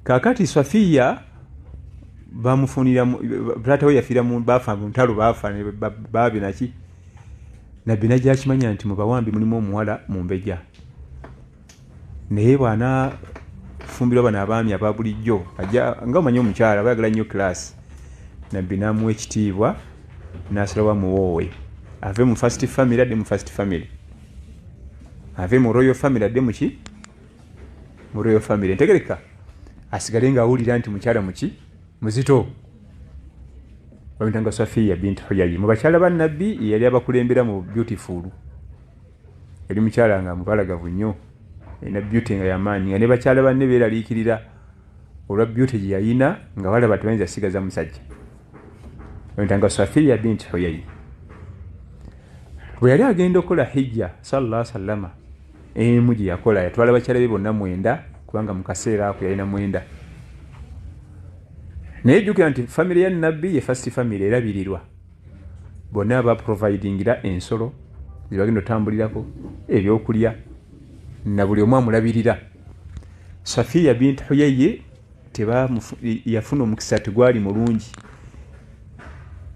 kakati Safiya bamufunira brata we yafira mu bafa mu ntalo bafa babi naki nabbi najja kimanya nti mu bawambi mulimu omuwala mu mbeja naye bwana fumbiro bana abaami ababulijjo ajja nga omanyi omukyala bayagala nnyo class nabbi namuwa ekitiibwa n'asalawa muwoowe ave mu first family adde mu first family ave mu royal family adde muki mu royal family ntegereka asigale nga awulira nti mukyala muki muzito bamutanga Safiya binti Huyayi mu bakyala ba nabbi yali abakulembera mu beautiful yali mukyala nga mubalagavu nnyo ena beauty nga yamaanyi nga ne bakyala banne beeraliikirira olwa beauty gye yayina nga balaba tebayinza sigaza musajja bamutanga Safiya binti Huyayi bwe yali agenda okukola hijja sallallahu alaihi wasallama emu gye yakola yatwala bakyala be bonna 9 kubanga mu kaseera ako yalina 9 naye jjukira nti family ya nabbi ye first family erabirirwa bonna baprovidingira ensolo zibagenda otambulirako ebyokulya na buli omu amulabirira Safiya binti Huyayi yafuna omukisa tegwali mulungi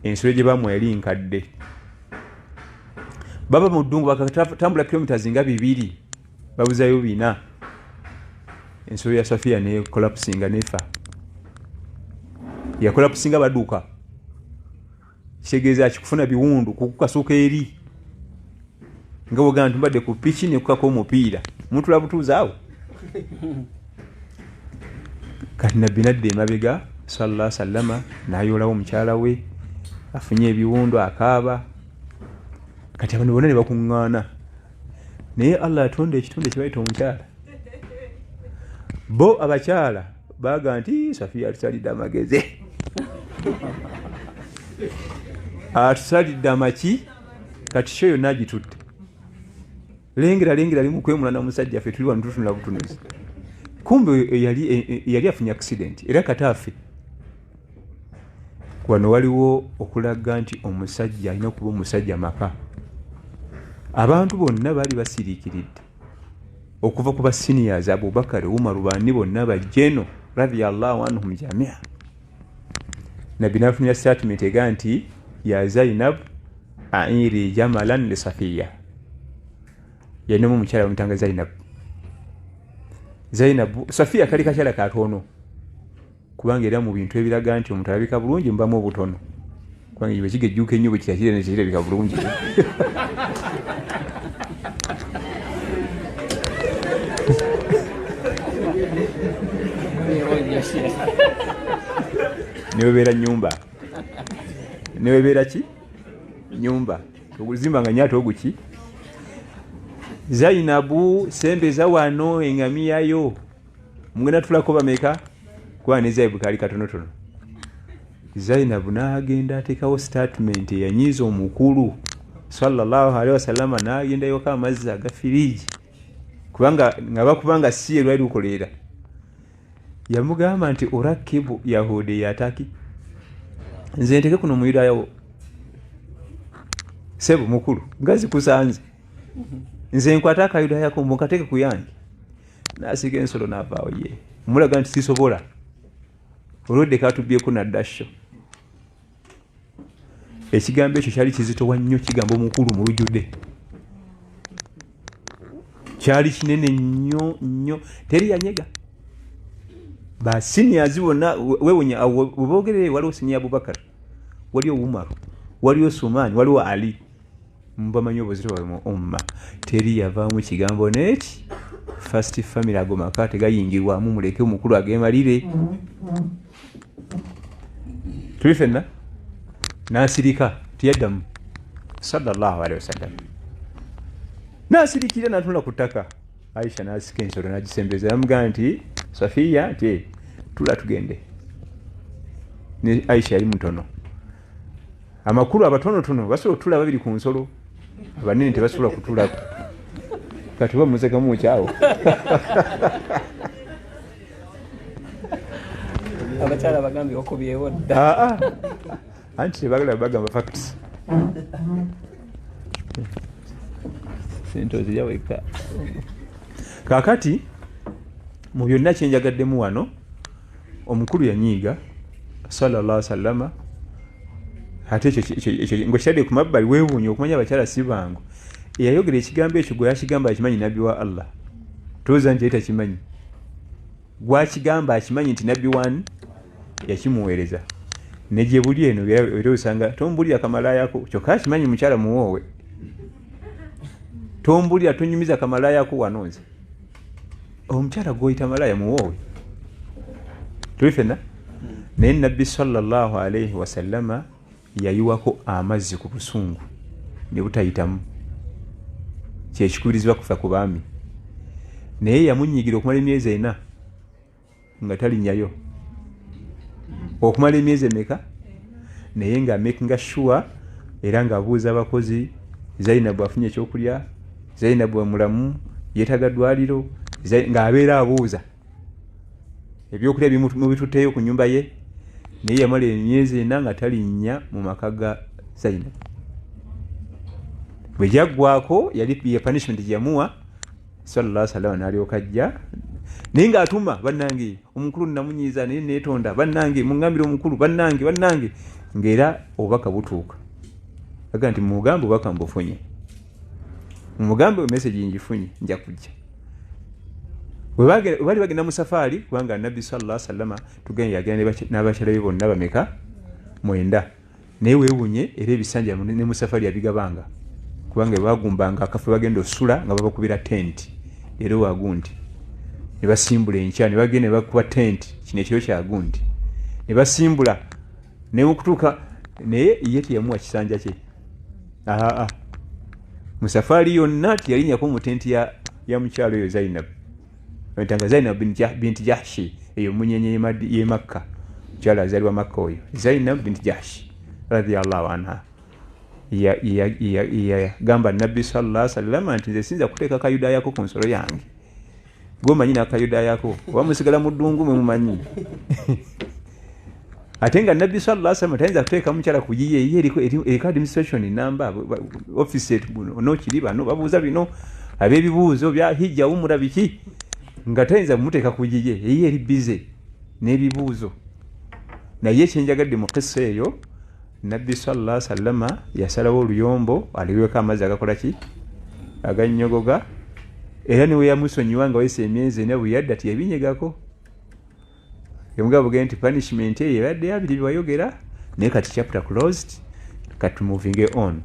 ensolo gye bamuwa yali nkadde baba mu ddungu bakatambula kilometers nga 2 babuzayo 4 ensolo ya Safiya ne collapsinga nefa yakola kusinga baduka kitegeeza kikufuna biwundu kukukasuka eri nga bwogamba mbadde ku pichi ne kukako omupiira omuntu labutuuza awo kati nabbi nadde emabega sallallahu alaihi wasallama n'ayolawo omukyala we afunye ebiwundu akaaba kati abantu bonna ne bakuŋŋaana naye Allah atonda ekitonde kye bayita omukyala bo abakyala baga nti Safiya atusalidde amagezi atusalidde amaki kati kyo yonna agitutte lengera limu kwemula na musajja ffe tuli wano tutunula butunuzi kumbe yali afunye accident era kataafe wano waliwo okulaga nti omusajja alina okuba omusajja maka abantu bonna baali basiriikiridde okuva ku basiniyazi Abubakar Umar bani bonna bajjeno radiyallahu anhum jamia nabbi nafunira statement ega nti ya Zainab airi jamalan li Safiya yanomu mukyala bamutanga Zainab Safiya kali kakyala katono kubanga era mu bintu ebiraga nti omuntu alabika bulungi mbamu obutono kubanga ibe kigejjuuka ennyo bwe kyakire ne kirabika bulungi niwebeera nyumba niwebeera ki nyumba oguzimba nga nyaato oguki Zainabu sembeza wano engamiyayo mugenda tulako bameka kwa ne Zainabu kali katonotono Zainabu n'agenda ateekawo statement eyanyiza omukulu sallallahu alaihi wasallam n'agenda yoka amazzi aga firiji kubanga nga bakubanga si lwali lukolera yamugamba nti orakibu yahudi yataki nze nteke kuno muyira yawo sebo mukulu ngazi kusanze nze nkwata akayuda yako mbukateke kuyange nasiga ensolo n'avaawo ye mulaga nti sisobola olwedde katubyeko na dasho ekigambo ekyo kyali kizitowa nnyo kigambo omukulu mu lujjudde kyali kinene nnyo teri yanyega basiniyazi bonna wewonya bogerere waliwo siniya Abubakar waliwo Umar waliwo Sulaiman waliwo Ali mbamanyi obuzito bwa mu umma teri yavaamu kigambo neki first family agomaka tegayingirwamu muleke omukulu agemalire tulifenna nasirika tiyaddamu sallallahu alaihi wasallam nasirikira natula ku ttaka Aisha nasika ensolo nagisembeza yamugamba nti Safiya nti tula tugende ne Aisha yali mutono amakulu abatonotono basobola otula babiri ku nsolo abanene tebasobola kutulako kati bamuzekamu kyawo abakyala bagambi okubyewo dda anti tebagala bagamba facts sento zijaweka kakati mu byonna kyenjagaddemu wano omukulu yanyiiga sallallahu alaihi wasallam ate ekyo ng'okitadde ku mabbali weewuunya okumanya abakyala si bangu eyayogera ekigambo ekyo gwe yakigamba akimanyi nabbi wa Allah tolowooza nti yali takimanyi gwakigamba akimanyi nti nabbi wani yakimuweereza ne gye buli eno era osanga tombulira kamalaayako kyokka akimanyi mukyala muwoowe tombulira tonyumiza kamalaayako wano nze omukyala gw'oyita malaaya muwoowe tuli ffenna naye nabbi sallallahu alaihi wasallama yayiwako amazzi ku busungu ne butayitamu kyekikubirizibwa kufa ku baami naye yamunyigira okumala emyezi 4 nga talinnyayo okumala emyezi emeka naye nga makinga sure era ng'abuuza abakozi Zainabu afunye ekyokulya Zainabu mulamu yeetaga ddwaliro ng'abeera abuuza ebyokulya bimubitutteyo ku nnyumba ye naye yamala emyezi 4 nga talinnya mu maka ga Zainabu bwe jaggwako yali ye punishment gyamuwa sallallahu alaihi wasallam n'alyoka ajja naye ng'atuma bannange omukulu namunyiiza naye neetonda bannange muŋŋambire omukulu bannange ng'era obubaka butuuka aga nti mumugambe obubaka mbufunye mumugambe message ngifunye nja kujja bali bagenda mu safaari kubanga nabbi sallallahu alaihi wasallam tugende yagenda n'abakyala be bonna bameka 9 naye weewunye era ebisanja ne mu safaari yabigabanga kubanga bagumbanga akafu bagenda osula nga babakubira tent era wagundi ne basimbula enkya ne bagenda ne bakuba tent kino ekiro kyagundi ne basimbula ne okutuuka naye ye teyamuwa kisanja kye mu safaari yonna teyalinnyako mu tenti ya mukyalo eyo Zainabu bayitanga Zainabu binti Jahshi eyo munyenye ye Makka mukyala azaalibwa Makka oyo Zainabu binti Jahshi radiyallahu anha gamba nabbi sallallahu alaihi wasallam nti nze sinza kuteeka kayuda yako ku nsolo yange gwomanyi n'akayuda yako oba musigala mu ddungu mwe mumanyi ate nga nabbi sallallahu alaihi wasallam tayinza kuteeka mukyala ku yiye eriko administration namba office nokiri bano babuuza bino ab'ebibuuzo bya hijja umura biki nga tayinza muteeka ku yiye eri bize n'ebibuuzo naye kyenjagadde mu kissa eyo nabbi sallallahu alaihi wasallam yasalawo oluyombo aliweka amazzi agakola ki agannyogoga era niwe yamusonyiwa nga wese emyezi 4 buyadda tiyabinyegako yamugabo genti punishment ye yabadde yabiri biwayogera naye kati chapter closed kati moving on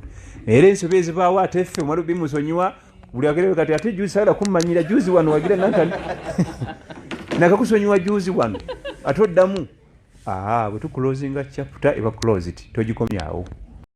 era ensobe ezibaawo ate ffe mwali bimusonyiwa buli agerewe kati ate juzi sala kummanyira juzi wano wagira nankani nakakusonyiwa juzi wano ate oddamu bwe tu closing chapter eba closed togikomyawo